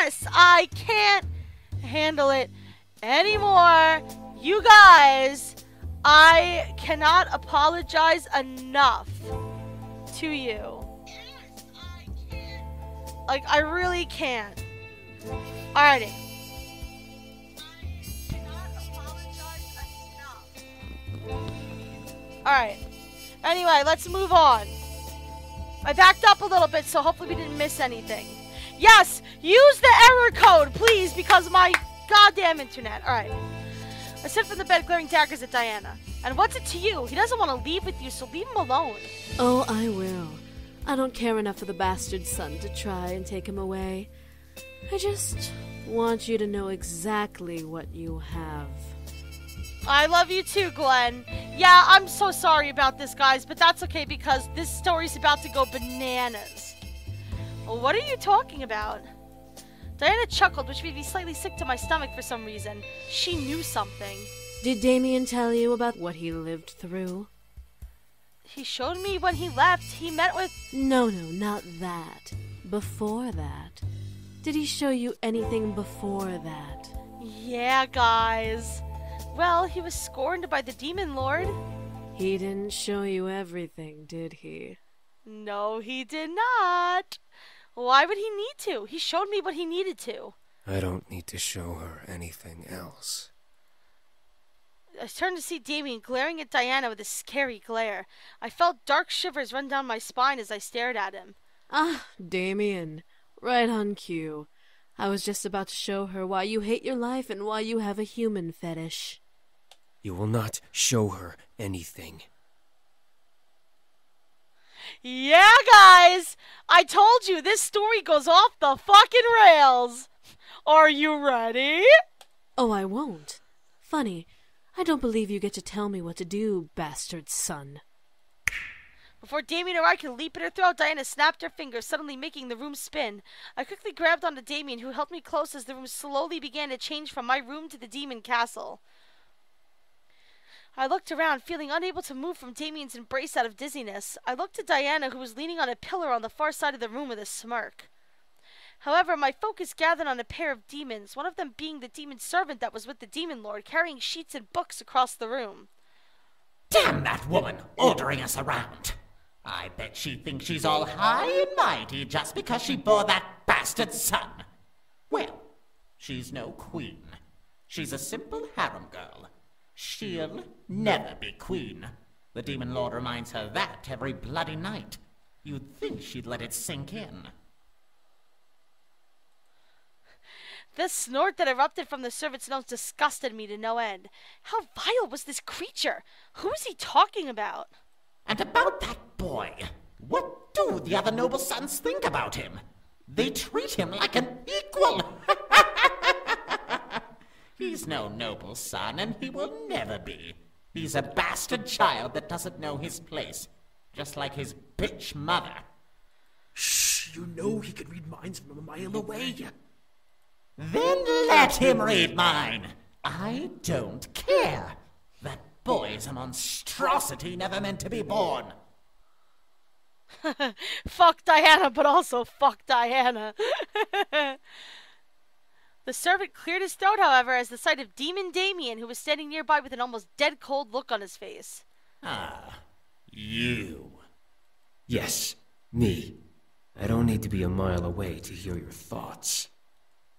Yes, I can't handle it anymore. You guys, I cannot apologize enough to you. Yes, I can. Like, I really can't. Alrighty. I cannot apologize enough. Alright. Anyway, let's move on. I backed up a little bit, so hopefully we didn't miss anything. Yes! Use the error code, please, because my goddamn internet. Alright. I sit from the bed glaring daggers at Diana. And what's it to you? He doesn't want to leave with you, so leave him alone. Oh, I will. I don't care enough for the bastard son to try and take him away. I just want you to know exactly what you have. I love you too, Glenn. Yeah, I'm so sorry about this, guys, but that's okay because this story's about to go bananas. Well, what are you talking about? Diana chuckled, which made me slightly sick to my stomach for some reason. She knew something. Did Damien tell you about what he lived through? He showed me when he left. He met with... No, not that. Before that. Did he show you anything before that? Yeah, guys. Well, he was scorned by the Demon Lord. He didn't show you everything, did he? No, he did not. Why would he need to? He showed me what he needed to. I don't need to show her anything else. I turned to see Damien glaring at Diana with a scary glare. I felt dark shivers run down my spine as I stared at him. Ah, Damien. Right on cue. I was just about to show her why you hate your life and why you have a human fetish. You will not show her anything. Yeah, guys! I told you, this story goes off the fucking rails! Are you ready? Oh, I won't. Funny, I don't believe you get to tell me what to do, bastard son. Before Damien or I could leap at her throat, Diana snapped her fingers, suddenly making the room spin. I quickly grabbed onto Damien, who held me close as the room slowly began to change from my room to the demon castle. I looked around, feeling unable to move from Damien's embrace out of dizziness. I looked at Diana, who was leaning on a pillar on the far side of the room with a smirk. However, my focus gathered on a pair of demons, one of them being the demon servant that was with the Demon Lord, carrying sheets and books across the room. Damn that woman, ordering us around! I bet she thinks she's all high and mighty just because she bore that bastard son. Well, she's no queen. She's a simple harem girl. She'll never be queen. The Demon Lord reminds her that every bloody night. You'd think she'd let it sink in. The snort that erupted from the servant's nose disgusted me to no end. How vile was this creature? Who is he talking about? And about that boy, what do the other noble sons think about him? They treat him like an equal. He's no noble son, and he will never be. He's a bastard child that doesn't know his place, just like his bitch mother. Shh, you know he could read minds from a mile away. Then let him read mine. I don't care. That boy's a monstrosity never meant to be born. Fuck Diana, but also fuck Diana. The servant cleared his throat, however, as the sight of Demon Damien, who was standing nearby with an almost dead cold look on his face. Ah, you. Yes, me. I don't need to be a mile away to hear your thoughts.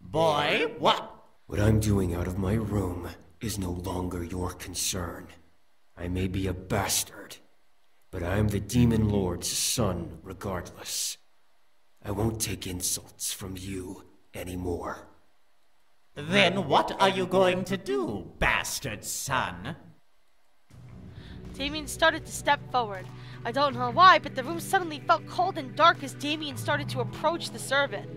Boy, what? What I'm doing out of my room is no longer your concern. I may be a bastard, but I'm the Demon Lord's son regardless. I won't take insults from you anymore. Then what are you going to do, bastard son? Damien started to step forward. I don't know why, but the room suddenly felt cold and dark as Damien started to approach the servant.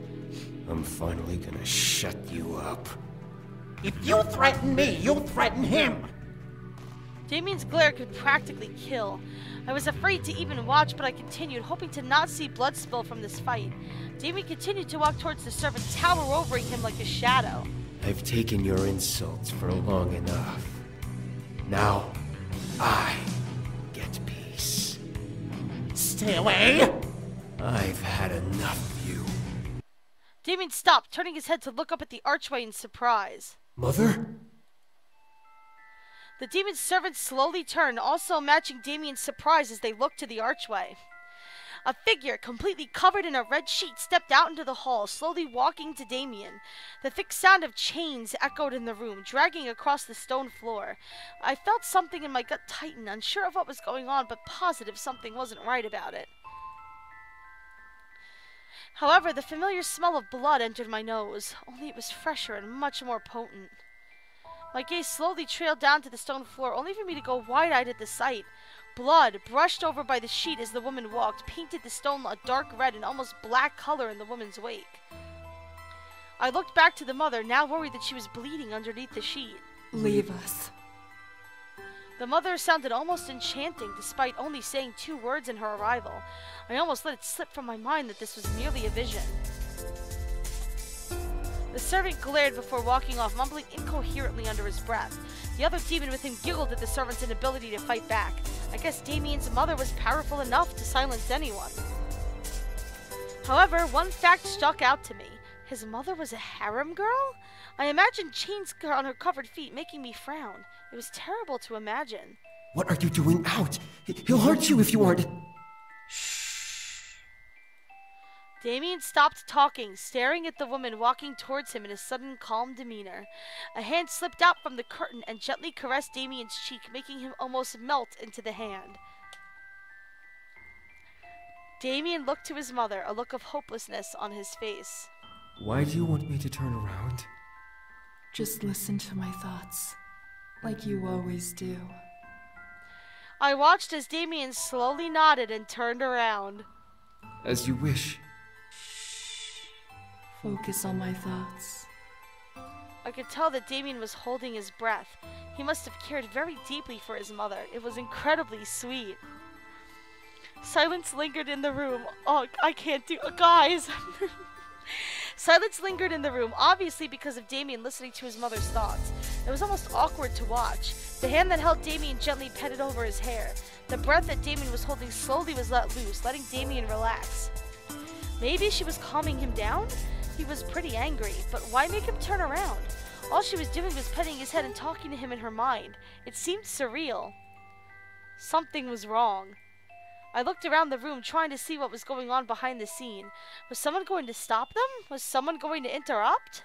I'm finally gonna shut you up. If you threaten me, you threaten him. Damien's glare could practically kill. I was afraid to even watch, but I continued, hoping to not see blood spill from this fight. Damien continued to walk towards the servant, tower overing him like a shadow. I've taken your insults for long enough. Now, I get peace. Stay away! I've had enough of you. Damien stopped, turning his head to look up at the archway in surprise. Mother? The demon's servants slowly turned, also matching Damien's surprise as they looked to the archway. A figure, completely covered in a red sheet, stepped out into the hall, slowly walking to Damien. The thick sound of chains echoed in the room, dragging across the stone floor. I felt something in my gut tighten, unsure of what was going on, but positive something wasn't right about it. However, the familiar smell of blood entered my nose, only it was fresher and much more potent. My gaze slowly trailed down to the stone floor, only for me to go wide-eyed at the sight. Blood, brushed over by the sheet as the woman walked, painted the stone a dark red and almost black color in the woman's wake. I looked back to the mother, now worried that she was bleeding underneath the sheet. Leave us. The mother sounded almost enchanting, despite only saying 2 words in her arrival. I almost let it slip from my mind that this was merely a vision. The servant glared before walking off, mumbling incoherently under his breath. The other demon with him giggled at the servant's inability to fight back. I guess Damien's mother was powerful enough to silence anyone. However, one fact stuck out to me. His mother was a harem girl? I imagined chains on her covered feet, making me frown. It was terrible to imagine. What are you doing out? He'll hurt you if you aren't... Damien stopped talking, staring at the woman walking towards him in a sudden calm demeanor. A hand slipped out from the curtain and gently caressed Damien's cheek, making him almost melt into the hand. Damien looked to his mother, a look of hopelessness on his face. Why do you want me to turn around? Just listen to my thoughts, like you always do. I watched as Damien slowly nodded and turned around. As you wish. Focus on my thoughts. I could tell that Damien was holding his breath. He must have cared very deeply for his mother. It was incredibly sweet. Silence lingered in the room. Oh, I can't do... guys! Silence lingered in the room, obviously because of Damien listening to his mother's thoughts. It was almost awkward to watch. The hand that held Damien gently petted over his hair. The breath that Damien was holding slowly was let loose, letting Damien relax. Maybe she was calming him down? He was pretty angry, but why make him turn around? All she was doing was petting his head and talking to him in her mind. It seemed surreal. Something was wrong. I looked around the room trying to see what was going on behind the scene. Was someone going to stop them? Was someone going to interrupt?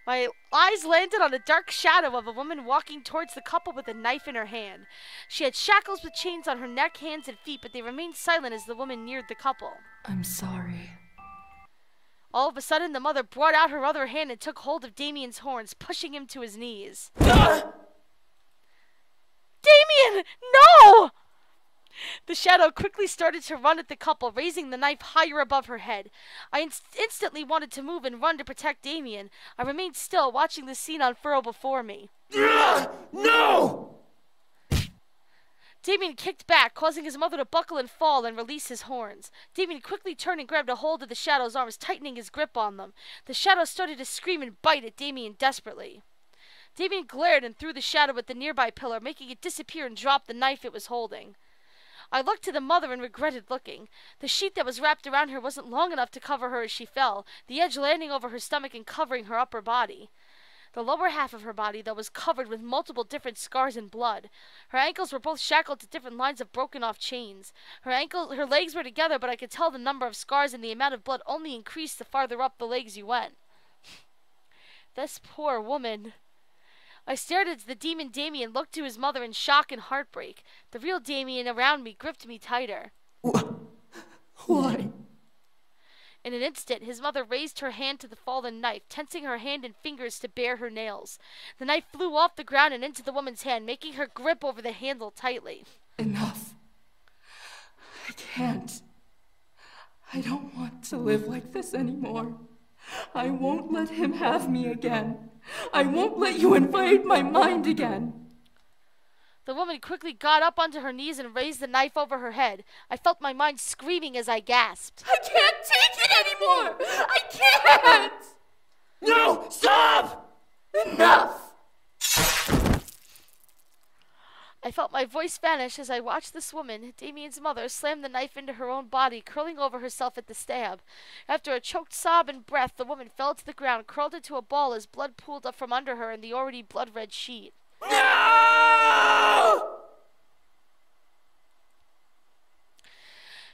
My eyes landed on a dark shadow of a woman walking towards the couple with a knife in her hand. She had shackles with chains on her neck, hands, and feet, but they remained silent as the woman neared the couple. I'm sorry. All of a sudden, the mother brought out her other hand and took hold of Damien's horns, pushing him to his knees. Damien! No! The shadow quickly started to run at the couple, raising the knife higher above her head. I instantly wanted to move and run to protect Damien. I remained still, watching the scene unfurl before me. No! Damien kicked back, causing his mother to buckle and fall and release his horns. Damien quickly turned and grabbed a hold of the shadow's arms, tightening his grip on them. The shadow started to scream and bite at Damien desperately. Damien glared and threw the shadow at the nearby pillar, making it disappear and drop the knife it was holding. I looked to the mother and regretted looking. The sheet that was wrapped around her wasn't long enough to cover her as she fell, the edge landing over her stomach and covering her upper body. The lower half of her body, though, was covered with multiple different scars and blood. Her ankles were both shackled to different lines of broken-off chains. Her legs were together, but I could tell the number of scars and the amount of blood only increased the farther up the legs you went. This poor woman. I stared at the demon Damien, looked to his mother in shock and heartbreak. The real Damien around me gripped me tighter. Why? In an instant, his mother raised her hand to the fallen knife, tensing her hand and fingers to bare her nails. The knife flew off the ground and into the woman's hand, making her grip over the handle tightly. Enough. I can't. I don't want to live like this anymore. I won't let him have me again. I won't let you invade my mind again. The woman quickly got up onto her knees and raised the knife over her head. I felt my mind screaming as I gasped. I can't take it anymore! I can't! No! Stop! Enough! I felt my My voice vanished as I watched this woman, Damien's mother, slam the knife into her own body, curling over herself at the stab. After a choked sob and breath, the woman fell to the ground, curled into a ball as blood pooled up from under her in the already blood-red sheet. No!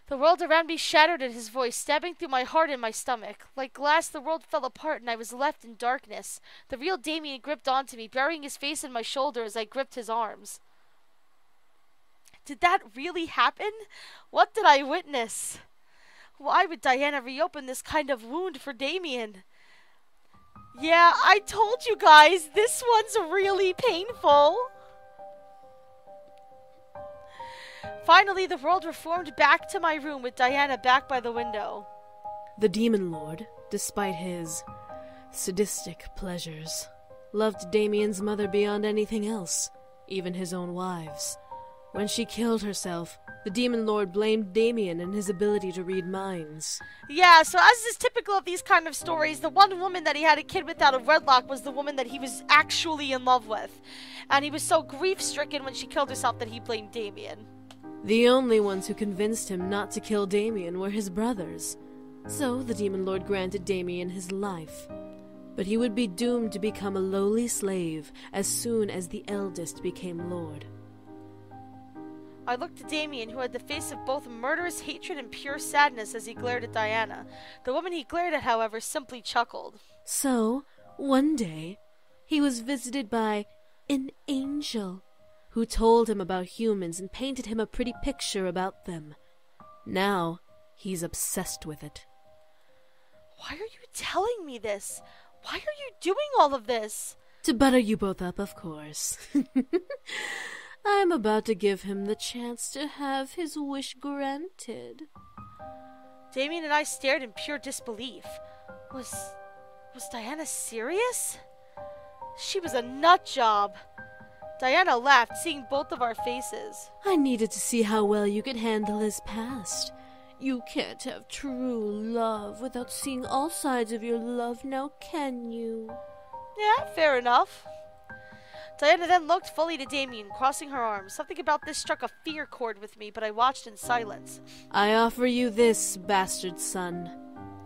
The world around me shattered at his voice, stabbing through my heart and my stomach. Like glass, the world fell apart, and I was left in darkness. The real Damien gripped onto me, burying his face in my shoulder as I gripped his arms. Did that really happen? What did I witness? Why would Diana reopen this kind of wound for Damien? Yeah, I told you guys, this one's really painful. Finally, the world reformed back to my room with Diana back by the window. The Demon Lord, despite his sadistic pleasures, loved Damien's mother beyond anything else, even his own wives. When she killed herself, the Demon Lord blamed Damien and his ability to read minds. Yeah, so as is typical of these kind of stories, the one woman that he had a kid with out of wedlock was the woman that he was actually in love with. And he was so grief-stricken when she killed herself that he blamed Damien. The only ones who convinced him not to kill Damien were his brothers. So the Demon Lord granted Damien his life. But he would be doomed to become a lowly slave as soon as the eldest became Lord. I looked at Damien, who had the face of both murderous hatred and pure sadness as he glared at Diana. The woman he glared at, however, simply chuckled. So, one day, he was visited by an angel who told him about humans and painted him a pretty picture about them. Now, he's obsessed with it. Why are you telling me this? Why are you doing all of this? To butter you both up, of course. I'm about to give him the chance to have his wish granted. Damien and I stared in pure disbelief. Was Diana serious? She was a nut job. Diana laughed, seeing both of our faces. I needed to see how well you could handle his past. You can't have true love without seeing all sides of your love, now can you? Yeah, fair enough. Diana then looked fully to Damien, crossing her arms. Something about this struck a fear chord with me, but I watched in silence. I offer you this, bastard son.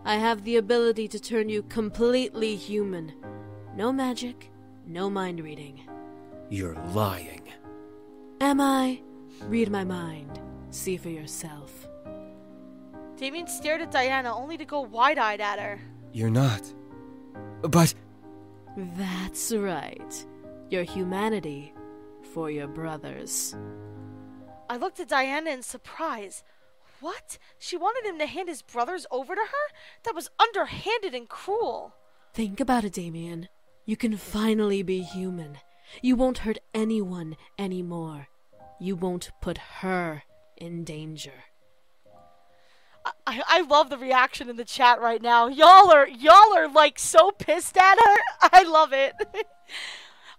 I have the ability to turn you completely human. No magic, no mind reading. You're lying. Am I? Read my mind. See for yourself. Damien stared at Diana, only to go wide-eyed at her. You're not. But... That's right. Your humanity for your brothers. I looked at Diana in surprise. What? She wanted him to hand his brothers over to her? That was underhanded and cruel. Think about it, Damien. You can finally be human. You won't hurt anyone anymore. You won't put her in danger. I love the reaction in the chat right now. Y'all are like so pissed at her. I love it.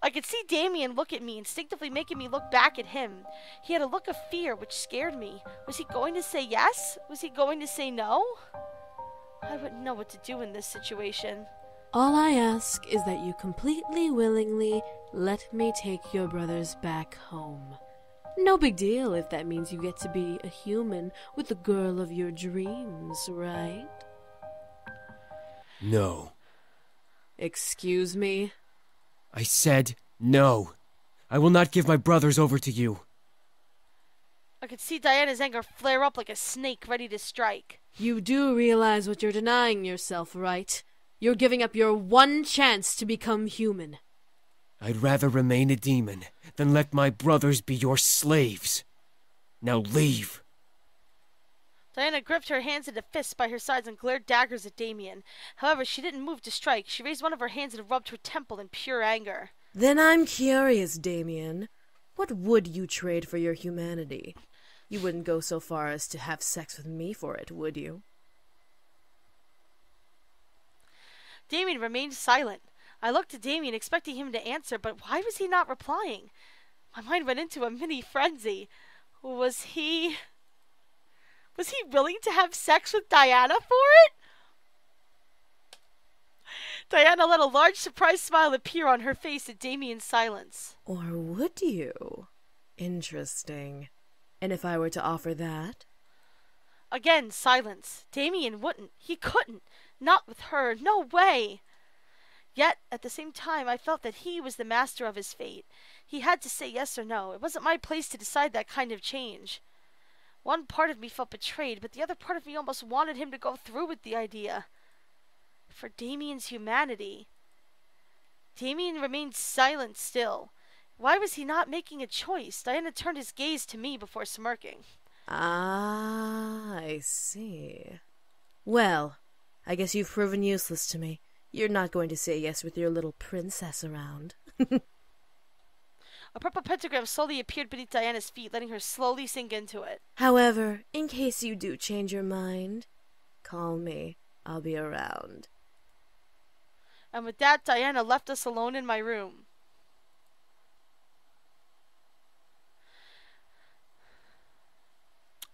I could see Damien look at me, instinctively making me look back at him. He had a look of fear, which scared me. Was he going to say yes? Was he going to say no? I wouldn't know what to do in this situation. All I ask is that you completely willingly let me take your brothers back home. No big deal if that means you get to be a human with the girl of your dreams, right? No. Excuse me? I said no. I will not give my brothers over to you. I could see Diana's anger flare up like a snake ready to strike. You do realize what you're denying yourself, right? You're giving up your one chance to become human. I'd rather remain a demon than let my brothers be your slaves. Now leave. Diana gripped her hands into fists by her sides and glared daggers at Damien. However, she didn't move to strike. She raised one of her hands and rubbed her temple in pure anger. Then I'm curious, Damien. What would you trade for your humanity? You wouldn't go so far as to have sex with me for it, would you? Damien remained silent. I looked at Damien, expecting him to answer, but why was he not replying? My mind went into a mini frenzy. Was he willing to have sex with Diana for it? Diana let a large surprised smile appear on her face at Damien's silence. Or would you? Interesting. And if I were to offer that? Again, silence. Damien wouldn't. He couldn't. Not with her. No way. Yet, at the same time, I felt that he was the master of his fate. He had to say yes or no. It wasn't my place to decide that kind of change. One part of me felt betrayed, but the other part of me almost wanted him to go through with the idea. For Damien's humanity. Damien remained silent still. Why was he not making a choice? Diana turned his gaze to me before smirking. Ah, I see. Well, I guess you've proven useless to me. You're not going to say yes with your little princess around. A purple pentagram slowly appeared beneath Diana's feet, letting her slowly sink into it. However, in case you do change your mind, call me. I'll be around. And with that, Diana left us alone in my room.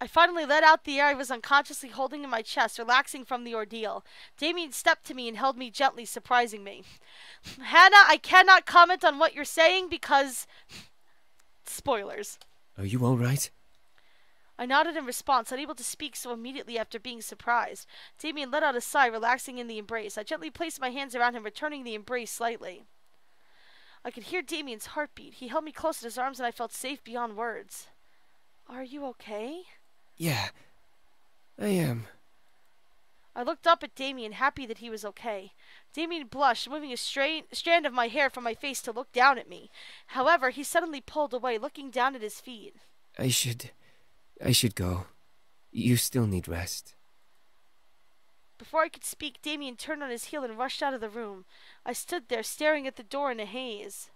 I finally let out the air I was unconsciously holding in my chest, relaxing from the ordeal. Damien stepped to me and held me gently, surprising me. Hannah, I cannot comment on what you're saying because... spoilers. Are you all right? I nodded in response, unable to speak so immediately after being surprised. Damien let out a sigh, relaxing in the embrace. I gently placed my hands around him, returning the embrace slightly. I could hear Damien's heartbeat. He held me close in his arms and I felt safe beyond words. Are you okay? Yeah, I am. I looked up at Damien, happy that he was okay. Damien blushed, moving a strand of my hair from my face to look down at me. However, he suddenly pulled away, looking down at his feet. I should go. You still need rest. Before I could speak, Damien turned on his heel and rushed out of the room. I stood there, staring at the door in a haze.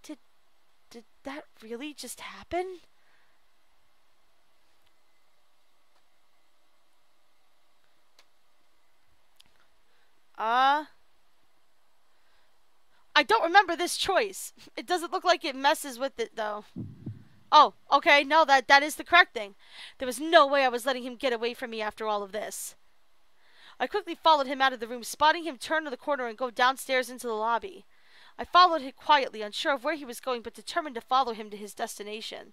Did that really just happen? I don't remember this choice. It doesn't look like it messes with it, though. Oh, okay, no, that is the correct thing. There was no way I was letting him get away from me after all of this. I quickly followed him out of the room, spotting him turn to the corner and go downstairs into the lobby. I followed him quietly, unsure of where he was going, but determined to follow him to his destination.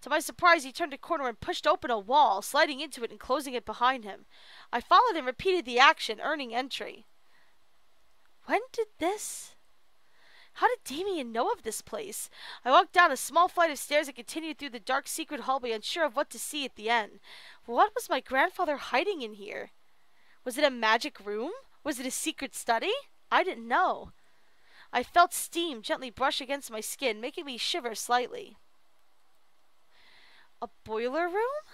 To my surprise, he turned a corner and pushed open a wall, sliding into it and closing it behind him. I followed and repeated the action, earning entry. When did this... How did Damien know of this place? I walked down a small flight of stairs and continued through the dark secret hallway, unsure of what to see at the end. What was my grandfather hiding in here? Was it a magic room? Was it a secret study? I didn't know. I felt steam gently brush against my skin, making me shiver slightly. A boiler room?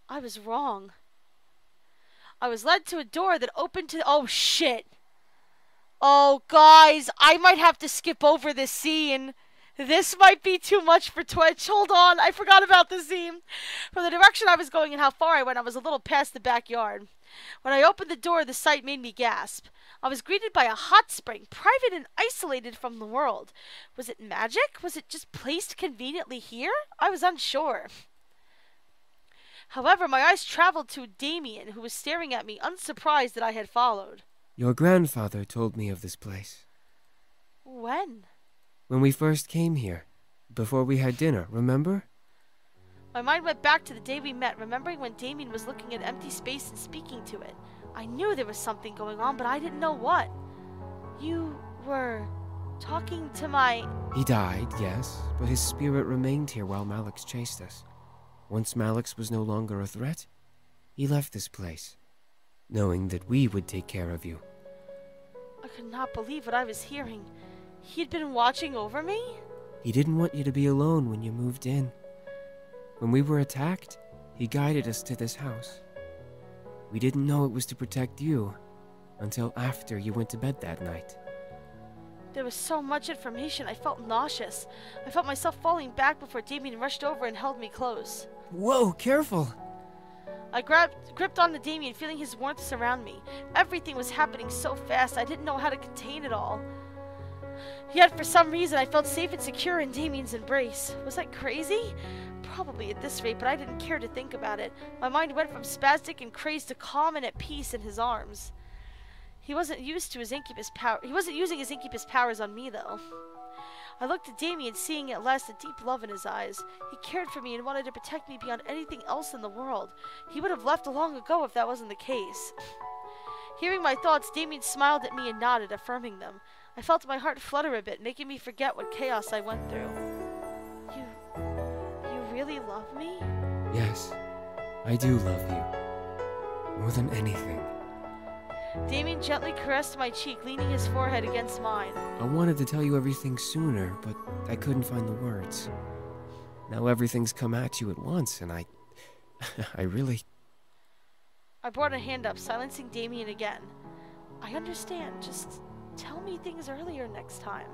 I was wrong. I was led to a door that opened to... Oh, shit! Oh, guys, I might have to skip over this scene. This might be too much for Twitch. Hold on, I forgot about the scene. From the direction I was going and how far I went, I was a little past the backyard. When I opened the door, the sight made me gasp. I was greeted by a hot spring, private and isolated from the world. Was it magic? Was it just placed conveniently here? I was unsure. However, my eyes traveled to Damien, who was staring at me, unsurprised that I had followed. Your grandfather told me of this place. When? When we first came here. Before we had dinner, remember? My mind went back to the day we met, remembering when Damien was looking at empty space and speaking to it. I knew there was something going on, but I didn't know what. You were talking to my... He died, yes, but his spirit remained here while Malix chased us. Once Malix was no longer a threat, he left this place, knowing that we would take care of you. I could not believe what I was hearing. He'd been watching over me? He didn't want you to be alone when you moved in. When we were attacked, he guided us to this house. We didn't know it was to protect you until after you went to bed that night. There was so much information, I felt nauseous. I felt myself falling back before Damien rushed over and held me close. Whoa, careful! I gripped onto Damien, feeling his warmth surround me. Everything was happening so fast, I didn't know how to contain it all. Yet, for some reason, I felt safe and secure in Damien's embrace. Was I crazy? Probably at this rate, but I didn't care to think about it. My mind went from spastic and crazed to calm and at peace in his arms. He wasn't using his incubus powers on me, though. I looked at Damien, seeing at last a deep love in his eyes. He cared for me and wanted to protect me beyond anything else in the world. He would have left long ago if that wasn't the case. Hearing my thoughts, Damien smiled at me and nodded, affirming them. I felt my heart flutter a bit, making me forget what chaos I went through. You really love me? Yes, I do love you. More than anything. Damien gently caressed my cheek, leaning his forehead against mine. I wanted to tell you everything sooner, but I couldn't find the words. Now everything's come at you at once, and I really... I brought a hand up, silencing Damien again. I understand. Just tell me things earlier next time.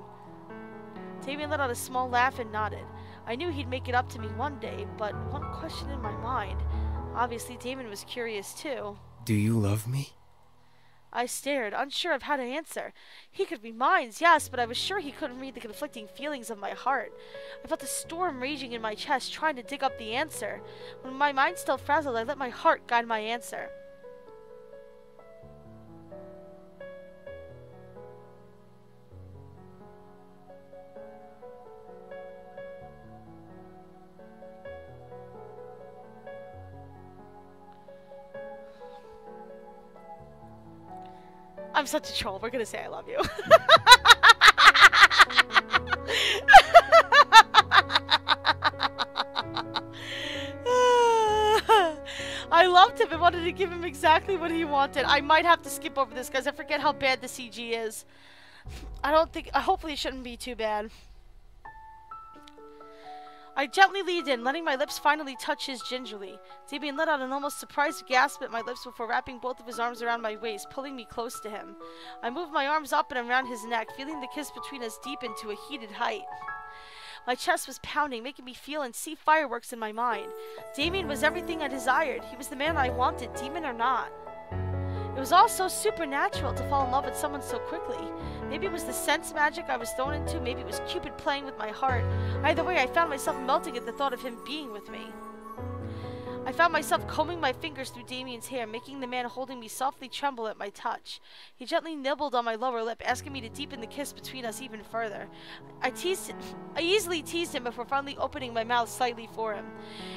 Damien let out a small laugh and nodded. I knew he'd make it up to me one day, but one question in my mind. Obviously, Damien was curious too. Do you love me? I stared, unsure of how to answer. He could read minds, yes, but I was sure he couldn't read the conflicting feelings of my heart. I felt a storm raging in my chest, trying to dig up the answer. When my mind still frazzled, I let my heart guide my answer. I'm such a troll. We're gonna say I love you. I loved him and wanted to give him exactly what he wanted. I might have to skip over this, guys. I forget how bad the CG is. Hopefully it shouldn't be too bad. I gently leaned in, letting my lips finally touch his gingerly. Damien let out an almost surprised gasp at my lips before wrapping both of his arms around my waist, pulling me close to him. I moved my arms up and around his neck, feeling the kiss between us deepen to a heated height. My chest was pounding, making me feel and see fireworks in my mind. Damien was everything I desired. He was the man I wanted, demon or not. It was all so supernatural to fall in love with someone so quickly. Maybe it was the sense magic I was thrown into, maybe it was Cupid playing with my heart. Either way, I found myself melting at the thought of him being with me. I found myself combing my fingers through Damien's hair, making the man holding me softly tremble at my touch. He gently nibbled on my lower lip, asking me to deepen the kiss between us even further. I easily teased him before finally opening my mouth slightly for him.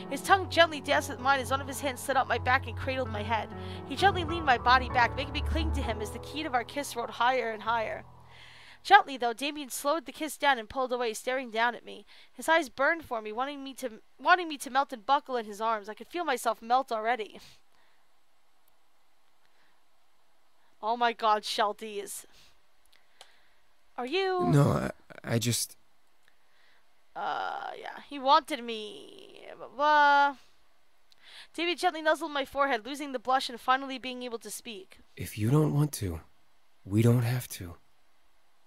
His tongue gently danced with mine as one of his hands slid up my back and cradled my head. He gently leaned my body back, making me cling to him as the key of our kiss rode higher and higher. Gently, though, Damien slowed the kiss down and pulled away, staring down at me. His eyes burned for me, wanting me to melt and buckle in his arms. I could feel myself melt already. Oh my God, Shelties. Are you... No, I just... Yeah. He wanted me. David gently nuzzled my forehead, losing the blush and finally being able to speak. If you don't want to, we don't have to.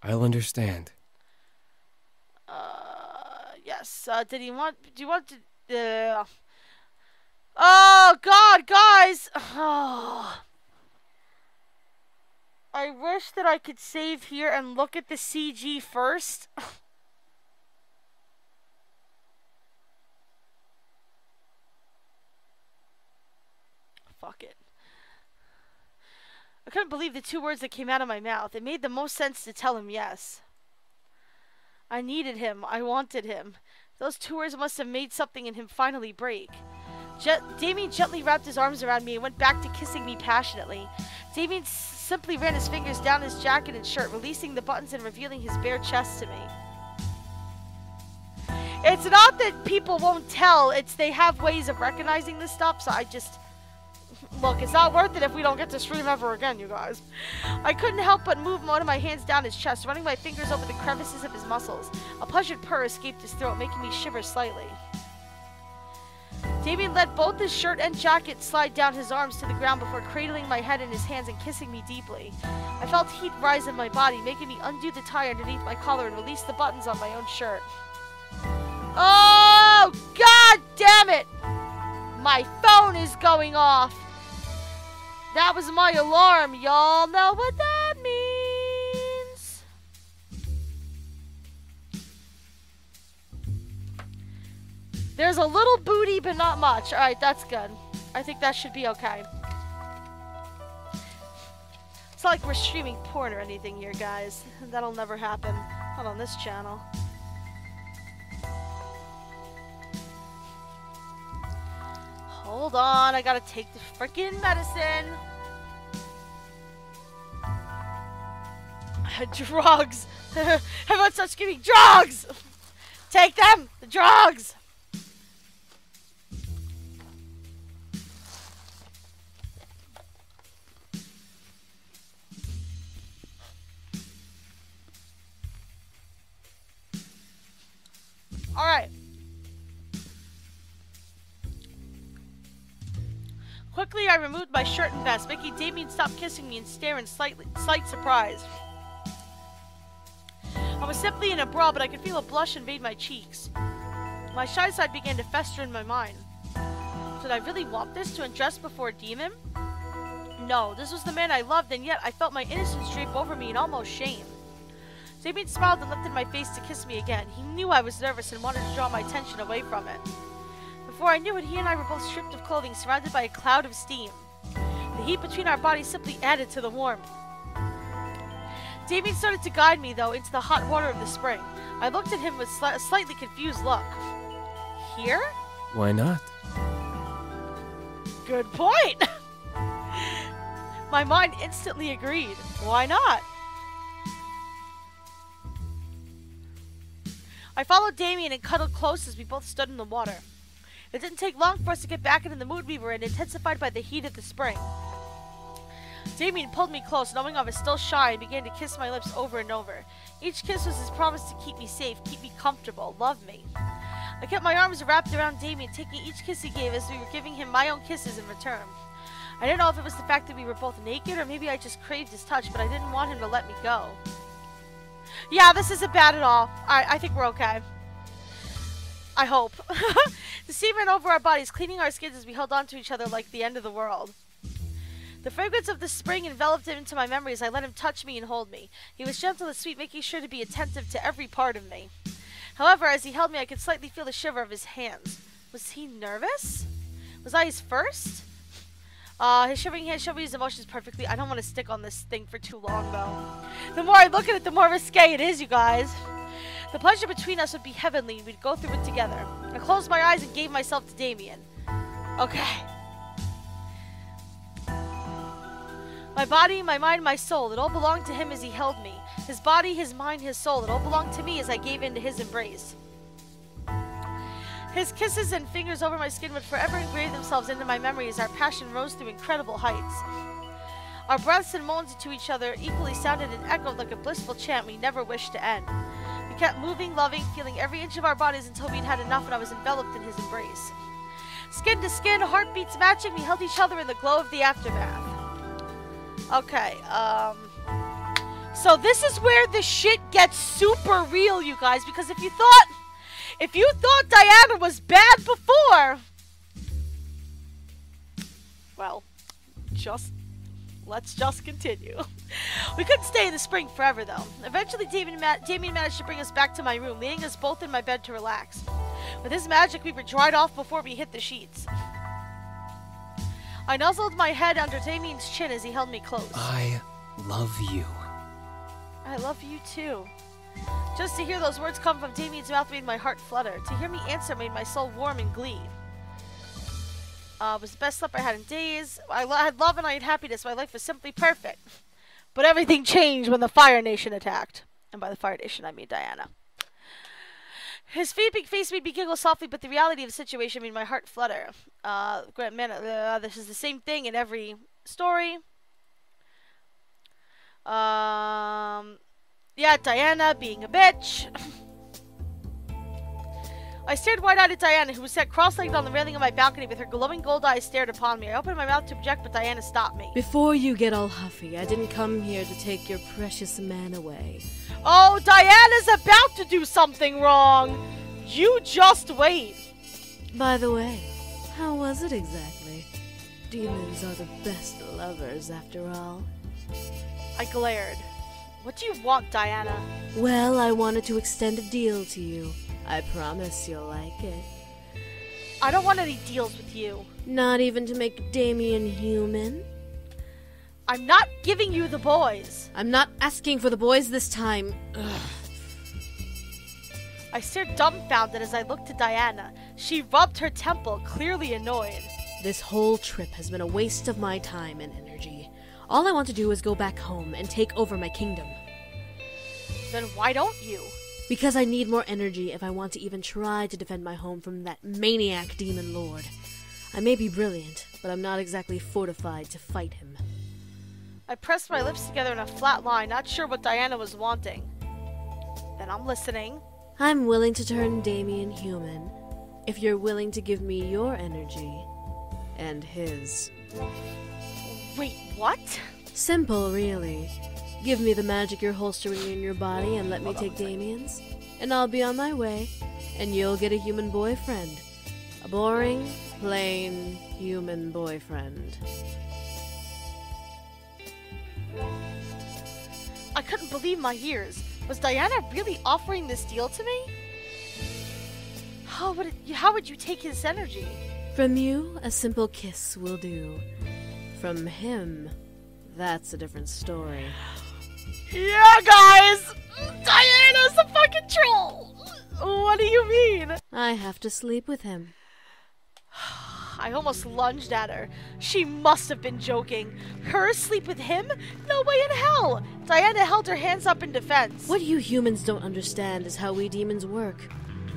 I'll understand. Yes. Do you want to... Oh, God, guys! Oh. I wish that I could save here and look at the CG first. Fuck it. I couldn't believe the two words that came out of my mouth. It made the most sense to tell him yes. I needed him. I wanted him. Those two words must have made something in him finally break. Damien gently wrapped his arms around me and went back to kissing me passionately. Damien simply ran his fingers down his jacket and shirt, releasing the buttons and revealing his bare chest to me. It's not that people won't tell. It's they have ways of recognizing this stuff, so I just... Look, it's not worth it if we don't get to stream ever again, you guys. I couldn't help but move one of my hands down his chest, running my fingers over the crevices of his muscles. A pleasured purr escaped his throat, making me shiver slightly. Damien let both his shirt and jacket slide down his arms to the ground before cradling my head in his hands and kissing me deeply. I felt heat rise in my body, making me undo the tie underneath my collar and release the buttons on my own shirt. Oh, God damn it! My phone is going off! That was my alarm. Y'all know what that means. There's a little booty, but not much. Alright, that's good. I think that should be okay. It's not like we're streaming porn or anything here, guys. That'll never happen. Not on this channel. Hold on, I gotta take the freaking medicine. Drugs. Everyone starts screaming, drugs! Take them! The drugs! Alright. Quickly, I removed my shirt and vest, making Damien stop kissing me and stare in slight surprise. I was simply in a bra, but I could feel a blush invade my cheeks. My shy side began to fester in my mind. Did I really want this to undress before a demon? No, this was the man I loved, and yet I felt my innocence drape over me in almost shame. Damien smiled and lifted my face to kiss me again. He knew I was nervous and wanted to draw my attention away from it. Before I knew it, he and I were both stripped of clothing, surrounded by a cloud of steam. The heat between our bodies simply added to the warmth. Damien started to guide me, though, into the hot water of the spring. I looked at him with a slightly confused look. Here? Why not? Good point! My mind instantly agreed. Why not? I followed Damien and cuddled close as we both stood in the water. It didn't take long for us to get back into the mood we were in, intensified by the heat of the spring. Damien pulled me close, knowing I was still shy, and began to kiss my lips over and over. Each kiss was his promise to keep me safe, keep me comfortable, love me. I kept my arms wrapped around Damien, taking each kiss he gave as we were giving him my own kisses in return. I didn't know if it was the fact that we were both naked, or maybe I just craved his touch, but I didn't want him to let me go. Yeah, this isn't bad at all. I think we're okay. I hope. The steam ran over our bodies, cleaning our skins as we held on to each other like the end of the world. The fragrance of the spring enveloped him into my memories. I let him touch me and hold me. He was gentle and sweet, making sure to be attentive to every part of me. However, as he held me, I could slightly feel the shiver of his hands. Was he nervous? Was I his first? His shivering hand showed me his emotions perfectly. I don't want to stick on this thing for too long, though. The more I look at it, the more risque it is, you guys. The pleasure between us would be heavenly, and we'd go through it together. I closed my eyes and gave myself to Damien. Okay. My body, my mind, my soul, it all belonged to him as he held me. His body, his mind, his soul, it all belonged to me as I gave in to his embrace. His kisses and fingers over my skin would forever engrave themselves into my memory as our passion rose through incredible heights. Our breaths and moans to each other equally sounded and echoed like a blissful chant we never wished to end. We kept moving, loving, feeling every inch of our bodies until we'd had enough and I was enveloped in his embrace. Skin to skin, heartbeats matching, we held each other in the glow of the aftermath. Okay, so this is where the shit gets super real, you guys, because if you thought Diana was bad before, well, let's just continue. We couldn't stay in the spring forever, though. Eventually, Damien managed to bring us back to my room, leaving us both in my bed to relax. With his magic, we were dried off before we hit the sheets. I nuzzled my head under Damien's chin as he held me close. I love you. I love you too. Just to hear those words come from Damien's mouth made my heart flutter. To hear me answer made my soul warm in glee. It was the best sleep I had in days. I had love and I had happiness. My life was simply perfect. But everything changed when the Fire Nation attacked. And by the Fire Nation, I mean Diana. His big face made me giggle softly, but the reality of the situation made my heart flutter. This is the same thing in every story. Yeah, Diana being a bitch. I stared wide-eyed at Diana, who was sat cross-legged on the railing of my balcony with her glowing gold eyes stared upon me. I opened my mouth to object, but Diana stopped me. Before you get all huffy, I didn't come here to take your precious man away. Oh, Diana's about to do something wrong. You just wait. By the way, how was it exactly? Demons are the best lovers, after all. I glared. What do you want, Diana? Well, I wanted to extend a deal to you. I promise you'll like it. I don't want any deals with you. Not even to make Damien human? I'm not giving you the boys. I'm not asking for the boys this time. Ugh. I stared dumbfounded as I looked to Diana. She rubbed her temple, clearly annoyed. This whole trip has been a waste of my time and energy. All I want to do is go back home and take over my kingdom. Then why don't you? Because I need more energy if I want to even try to defend my home from that maniac demon lord. I may be brilliant, but I'm not exactly fortified to fight him. I pressed my lips together in a flat line, not sure what Diana was wanting. Then I'm listening. I'm willing to turn Damien human, if you're willing to give me your energy and his. Wait, what? Simple, really. Give me the magic you're holstering in your body and let me take Damien's, and I'll be on my way, and you'll get a human boyfriend. A boring, plain, human boyfriend. I couldn't believe my ears. Was Diana really offering this deal to me? How would you take his energy? From you, a simple kiss will do. From him, that's a different story. Yeah, guys! Diana's a fucking troll! What do you mean? I have to sleep with him. I almost lunged at her. She must have been joking. Her sleep with him? No way in hell! Diana held her hands up in defense. What you humans don't understand is how we demons work.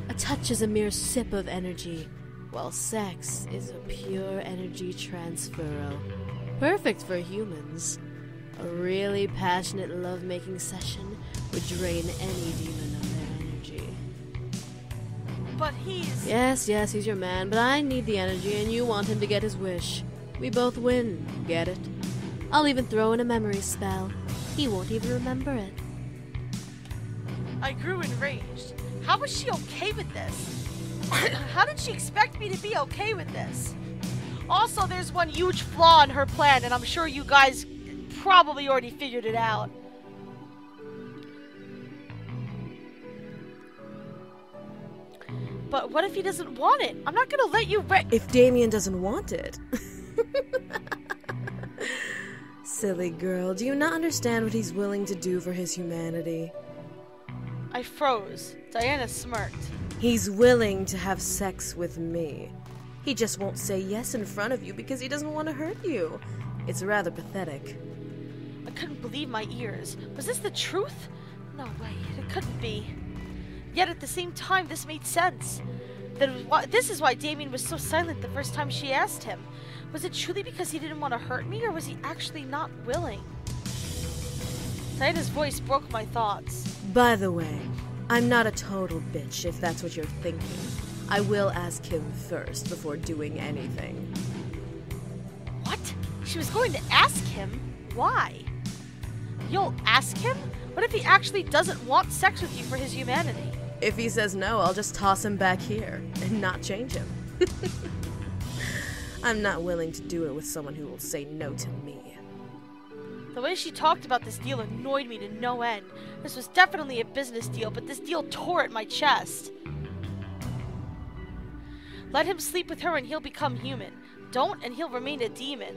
A touch is a mere sip of energy, while sex is a pure energy transferal. Perfect for humans. A really passionate love-making session would drain any demon of their energy. But he's... Yes, he's your man, but I need the energy and you want him to get his wish. We both win, get it? I'll even throw in a memory spell. He won't even remember it. I grew enraged. How was she okay with this? How did she expect me to be okay with this? Also, there's one huge flaw in her plan, and I'm sure you guys probably already figured it out. But what if he doesn't want it? I'm not gonna let you If Damien doesn't want it? Silly girl, do you not understand what he's willing to do for his humanity? I froze. Diana smirked. He's willing to have sex with me. He just won't say yes in front of you because he doesn't want to hurt you. It's rather pathetic. I couldn't believe my ears. Was this the truth? No way, it couldn't be. Yet at the same time, this made sense. This is why Damien was so silent the first time she asked him. Was it truly because he didn't want to hurt me, or was he actually not willing? Diana's voice broke my thoughts. By the way, I'm not a total bitch if that's what you're thinking. I will ask him first before doing anything. What? She was going to ask him? Why? You'll ask him? What if he actually doesn't want sex with you for his humanity? If he says no, I'll just toss him back here and not change him. I'm not willing to do it with someone who will say no to me. The way she talked about this deal annoyed me to no end. This was definitely a business deal, but this deal tore at my chest. Let him sleep with her and he'll become human. Don't and he'll remain a demon.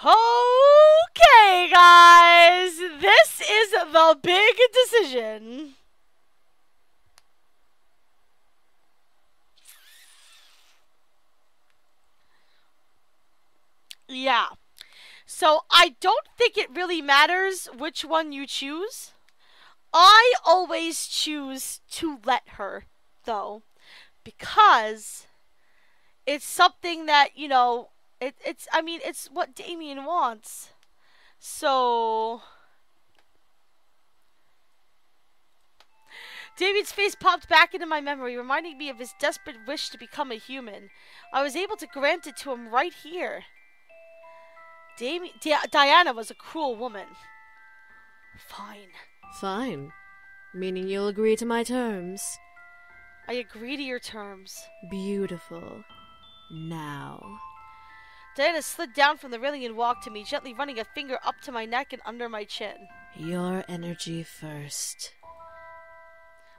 Okay, guys. This is the big decision. Yeah. So I don't think it really matters which one you choose. I always choose to let her, though, because it's something that, you know, it's what Damien wants. So Damien's face popped back into my memory, reminding me of his desperate wish to become a human. I was able to grant it to him right here. Diana was a cruel woman. Fine. Fine. Meaning you'll agree to my terms. I agree to your terms. Beautiful. Now. Diana slid down from the railing and walked to me, gently running a finger up to my neck and under my chin. Your energy first.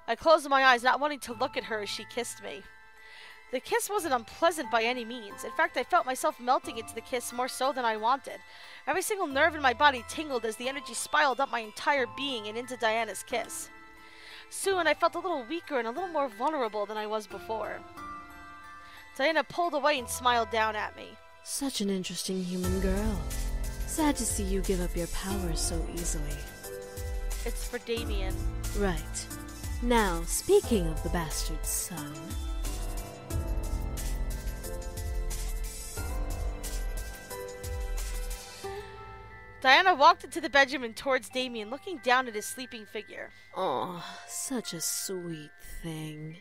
I closed my eyes, not wanting to look at her as she kissed me. The kiss wasn't unpleasant by any means. In fact, I felt myself melting into the kiss more so than I wanted. Every single nerve in my body tingled as the energy spiraled up my entire being and into Diana's kiss. Soon, I felt a little weaker and a little more vulnerable than I was before. Diana pulled away and smiled down at me. Such an interesting human girl. Sad to see you give up your powers so easily. It's for Damien. Right. Now, speaking of the bastard son... Diana walked into the bedroom and towards Damien, looking down at his sleeping figure. Oh, such a sweet thing.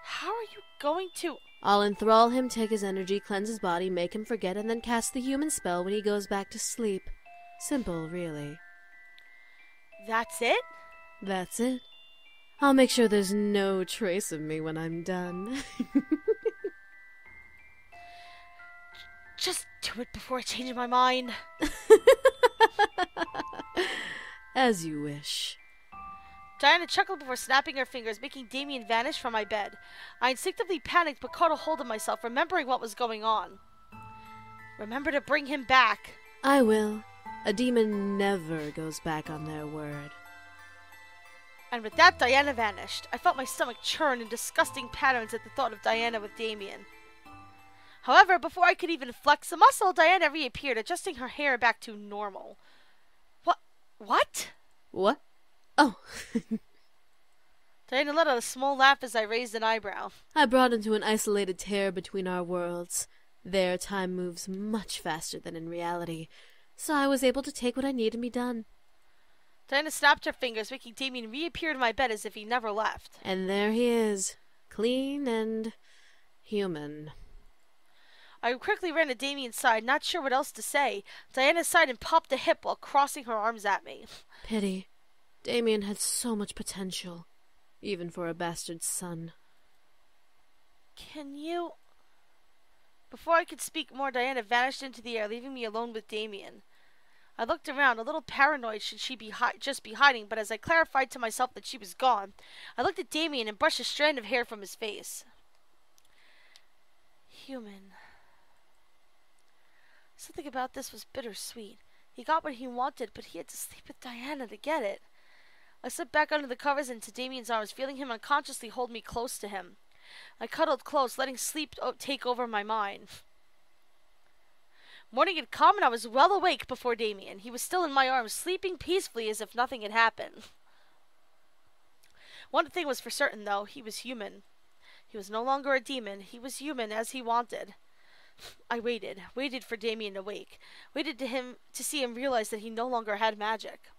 How are you going to... I'll enthrall him, take his energy, cleanse his body, make him forget, and then cast the human spell when he goes back to sleep. Simple, really. That's it? That's it. I'll make sure there's no trace of me when I'm done. Just do it before I change my mind. As you wish. Diana chuckled before snapping her fingers, making Damien vanish from my bed. I instinctively panicked but caught a hold of myself, remembering what was going on. Remember to bring him back. I will. A demon never goes back on their word. And with that, Diana vanished. I felt my stomach churn in disgusting patterns at the thought of Diana with Damien. However, before I could even flex a muscle, Diana reappeared, adjusting her hair back to normal. What? What? Oh. Diana let out a small laugh as I raised an eyebrow. I brought into an isolated tear between our worlds. There, time moves much faster than in reality, so I was able to take what I need and be done. Diana snapped her fingers, making Damien reappear in my bed as if he never left. And there he is, clean and human. I quickly ran to Damien's side, not sure what else to say. Diana sighed and popped a hip while crossing her arms at me. Pity. Damien had so much potential, even for a bastard son. Can you... Before I could speak more, Diana vanished into the air, leaving me alone with Damien. I looked around, a little paranoid should she be just be hiding, but as I clarified to myself that she was gone, I looked at Damien and brushed a strand of hair from his face. Human. Something about this was bittersweet. He got what he wanted, but he had to sleep with Diana to get it. I slipped back under the covers into Damien's arms, feeling him unconsciously hold me close to him. I cuddled close, letting sleep take over my mind. Morning had come, and I was well awake before Damien. He was still in my arms, sleeping peacefully as if nothing had happened. One thing was for certain, though. He was human. He was no longer a demon. He was human, as he wanted. I waited for Damien to wake, waited to see him realize that he no longer had magic.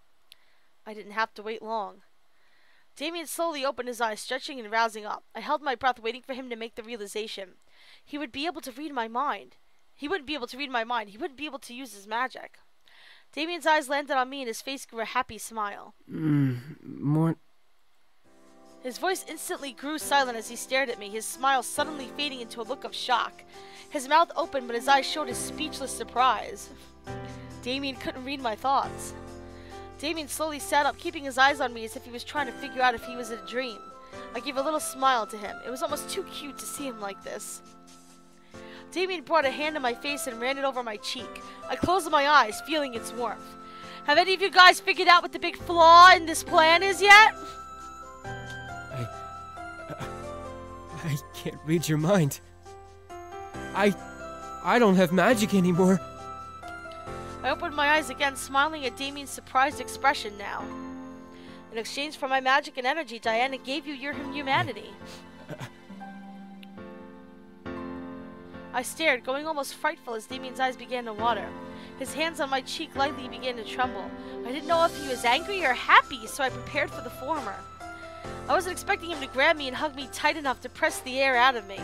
I didn't have to wait long. Damien slowly opened his eyes, stretching and rousing up. I held my breath, waiting for him to make the realization. He would be able to read my mind. He wouldn't be able to read my mind. He wouldn't be able to use his magic. Damien's eyes landed on me, and his face grew a happy smile. More... His voice instantly grew silent as he stared at me, his smile suddenly fading into a look of shock. His mouth opened, but his eyes showed his speechless surprise. Damien couldn't read my thoughts. Damien slowly sat up, keeping his eyes on me as if he was trying to figure out if he was in a dream. I gave a little smile to him. It was almost too cute to see him like this. Damien brought a hand to my face and ran it over my cheek. I closed my eyes, feeling its warmth. Have any of you guys figured out what the big flaw in this plan is yet? I can't read your mind. I don't have magic anymore. I opened my eyes again, smiling at Damien's surprised expression now. In exchange for my magic and energy, Diana gave you your humanity. I stared, going almost frightful as Damien's eyes began to water. His hands on my cheek lightly began to tremble. I didn't know if he was angry or happy, so I prepared for the former. I wasn't expecting him to grab me and hug me tight enough to press the air out of me.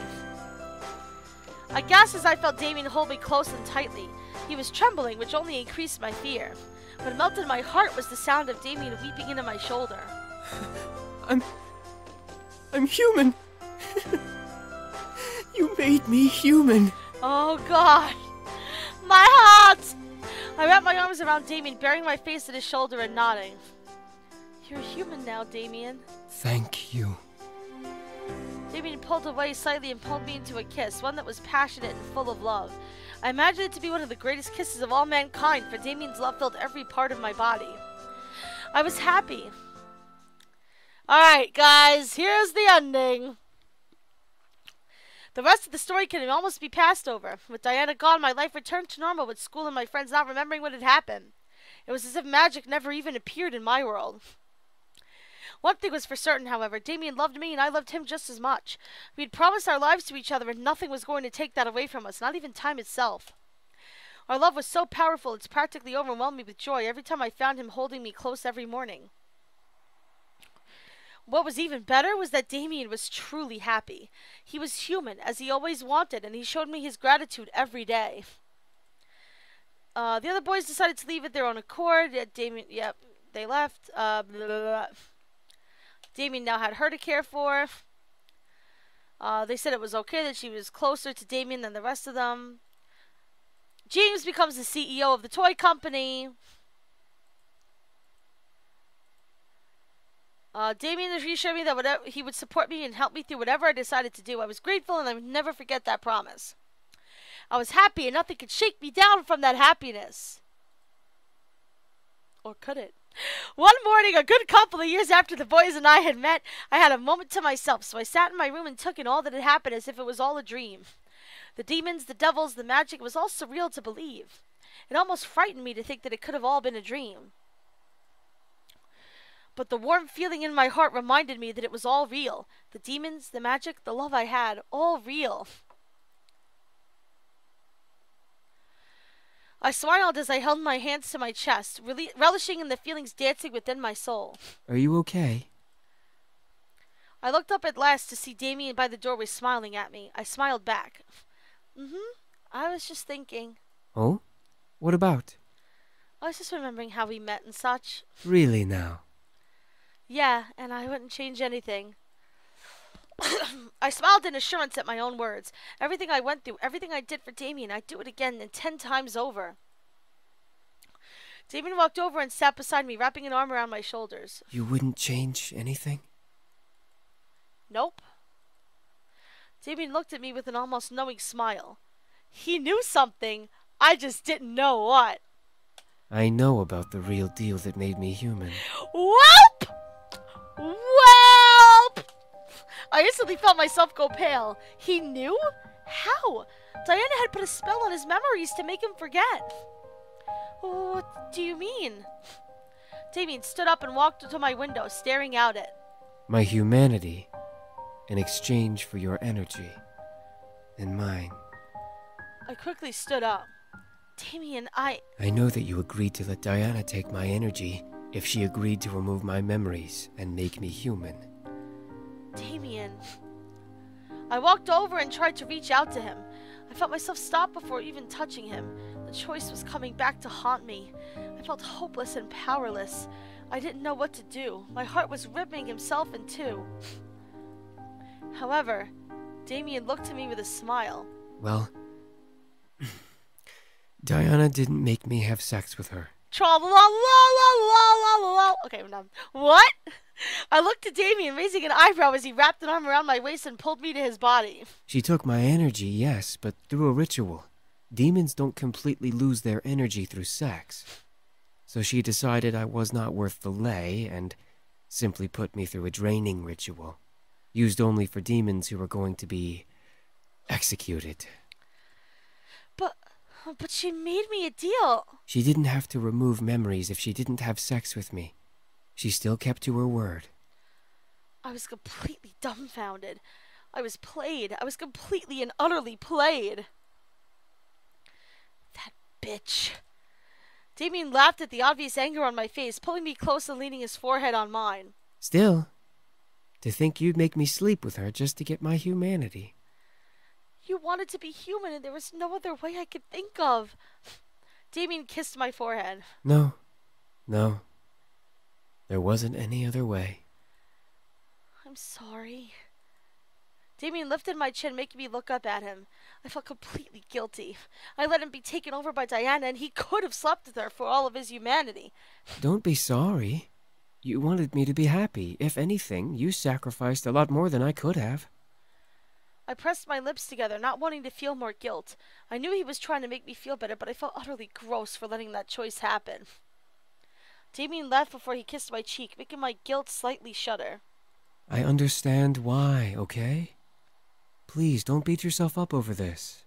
I gasped as I felt Damien hold me close and tightly. He was trembling, which only increased my fear. What melted my heart was the sound of Damien weeping into my shoulder. I'm human. You made me human. Oh God, my heart! I wrapped my arms around Damien, burying my face at his shoulder and nodding. You're human now, Damien. Thank you. Damien pulled away slightly and pulled me into a kiss, one that was passionate and full of love. I imagined it to be one of the greatest kisses of all mankind, for Damien's love filled every part of my body. I was happy. Alright, guys, here's the ending. The rest of the story can almost be passed over. With Diana gone, my life returned to normal, with school and my friends not remembering what had happened. It was as if magic never even appeared in my world. One thing was for certain, however. Damien loved me and I loved him just as much. We had promised our lives to each other and nothing was going to take that away from us, not even time itself. Our love was so powerful it's practically overwhelmed me with joy every time I found him holding me close every morning. What was even better was that Damien was truly happy. He was human, as he always wanted, and he showed me his gratitude every day. The other boys decided to leave at their own accord. Damien, they left. Blah, blah, blah. Damien now had her to care for. They said it was okay that she was closer to Damien than the rest of them. James becomes the CEO of the toy company. Damien reassured me that he would support me and help me through whatever I decided to do. I was grateful and I would never forget that promise. I was happy and nothing could shake me down from that happiness. Or could it? One morning, a good couple of years after the boys and I had met, I had a moment to myself, so I sat in my room and took in all that had happened as if it was all a dream. The demons, the devils, the magic, it was all surreal to believe. It almost frightened me to think that it could have all been a dream. But the warm feeling in my heart reminded me that it was all real. The demons, the magic, the love I had, all real. I smiled as I held my hands to my chest, relishing in the feelings dancing within my soul. Are you okay? I looked up at last to see Damien by the doorway smiling at me. I smiled back. I was just thinking. Oh? What about? I was just remembering how we met and such. Really now? Yeah, and I wouldn't change anything. I smiled in assurance at my own words. Everything I went through, everything I did for Damien, I'd do it again and 10 times over. Damien walked over and sat beside me, wrapping an arm around my shoulders. You wouldn't change anything? Nope. Damien looked at me with an almost knowing smile. He knew something, I just didn't know what. I know about the real deal that made me human. Welp! Welp! I instantly felt myself go pale. He knew? How? Diana had put a spell on his memories to make him forget. What do you mean? Damien stood up and walked to my window, staring out it. My humanity, in exchange for your energy, and mine. I quickly stood up. Damien, I know that you agreed to let Diana take my energy if she agreed to remove my memories and make me human. Damien. I walked over and tried to reach out to him. I felt myself stop before even touching him. The choice was coming back to haunt me. I felt hopeless and powerless. I didn't know what to do. My heart was ripping himself in two. However, Damien looked at me with a smile. Well, Diana didn't make me have sex with her. Tra-la-la-la-la-la-la-la. Okay, I'm done. What? I looked at Damien, raising an eyebrow as he wrapped an arm around my waist and pulled me to his body. She took my energy, yes, but through a ritual. Demons don't completely lose their energy through sex. So she decided I was not worth the lay and simply put me through a draining ritual, used only for demons who were going to be executed. But she made me a deal. She didn't have to remove memories if she didn't have sex with me. She still kept to her word. I was completely dumbfounded. I was played. I was completely and utterly played. That bitch. Damien laughed at the obvious anger on my face, pulling me close and leaning his forehead on mine. Still, to think you'd make me sleep with her just to get my humanity. You wanted to be human and there was no other way I could think of. Damien kissed my forehead. No. There wasn't any other way. I'm sorry. Damien lifted my chin, making me look up at him. I felt completely guilty. I let him be taken over by Diana, and he could have slept with her for all of his humanity. Don't be sorry. You wanted me to be happy. If anything, you sacrificed a lot more than I could have. I pressed my lips together, not wanting to feel more guilt. I knew he was trying to make me feel better, but I felt utterly gross for letting that choice happen. Damien laughed before he kissed my cheek, making my guilt slightly shudder. I understand why, okay? Please, don't beat yourself up over this.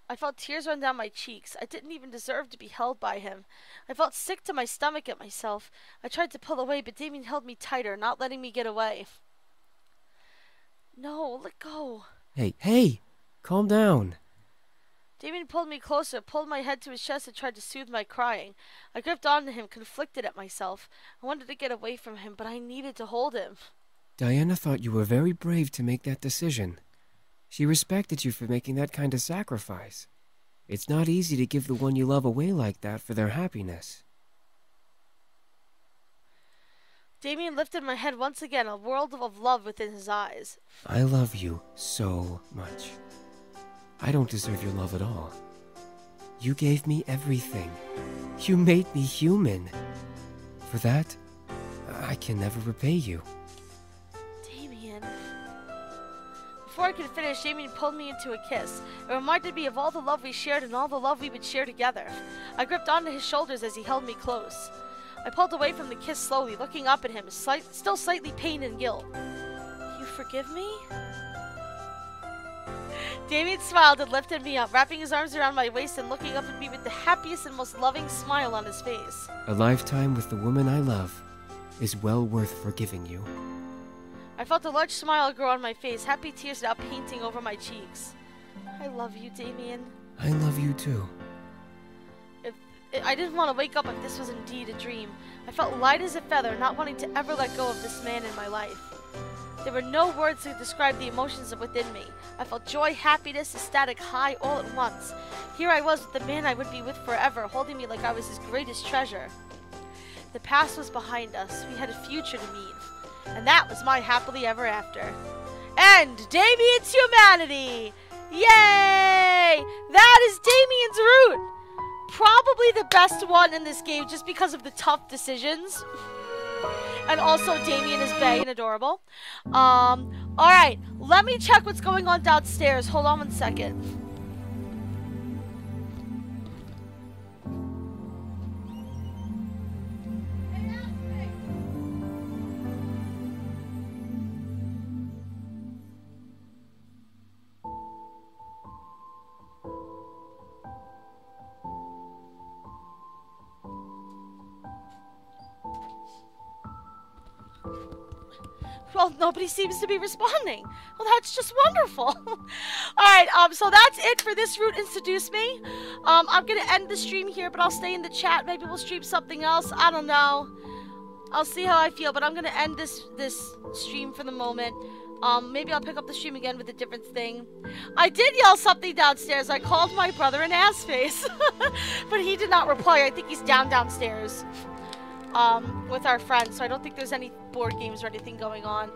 I felt tears run down my cheeks. I didn't even deserve to be held by him. I felt sick to my stomach at myself. I tried to pull away, but Damien held me tighter, not letting me get away. No, let go. Hey! Calm down. Damien pulled me closer, pulled my head to his chest and tried to soothe my crying. I gripped onto him, conflicted at myself. I wanted to get away from him, but I needed to hold him. Diana thought you were very brave to make that decision. She respected you for making that kind of sacrifice. It's not easy to give the one you love away like that for their happiness. Damien lifted my head once again, a world of love within his eyes. I love you so much. I don't deserve your love at all. You gave me everything. You made me human. For that, I can never repay you. Damien. Before I could finish, Damien pulled me into a kiss. It reminded me of all the love we shared and all the love we would share together. I gripped onto his shoulders as he held me close. I pulled away from the kiss slowly, looking up at him, still slightly pained and guilt. You forgive me? Damien smiled and lifted me up, wrapping his arms around my waist and looking up at me with the happiest and most loving smile on his face. A lifetime with the woman I love is well worth forgiving you. I felt a large smile grow on my face, happy tears now painting over my cheeks. I love you, Damien. I love you too. I didn't want to wake up if this was indeed a dream. I felt light as a feather, not wanting to ever let go of this man in my life. There were no words to describe the emotions within me. I felt joy, happiness, ecstatic high all at once. Here I was with the man I would be with forever, holding me like I was his greatest treasure. The past was behind us. We had a future to meet. And that was my happily ever after. And Damien's humanity! Yay! That is Damien's route! Probably the best one in this game just because of the tough decisions. And also Damien is bae and adorable. Alright, let me check what's going on downstairs. Hold on one second. Well, nobody seems to be responding. Well, that's just wonderful. Alright, so that's it for this route in Seduce Me. I'm gonna end the stream here, but I'll stay in the chat. Maybe we'll stream something else. I don't know. I'll see how I feel, but I'm gonna end this stream for the moment. Maybe I'll pick up the stream again with a different thing. I did yell something downstairs. I called my brother an ass face. But he did not reply. I think he's downstairs. With our friends, so I don't think there's any board games or anything going on.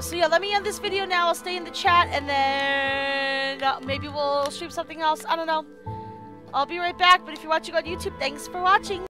So yeah, let me end this video now. I'll stay in the chat, and then maybe we'll stream something else. I don't know. I'll be right back, but if you're watching on YouTube, thanks for watching.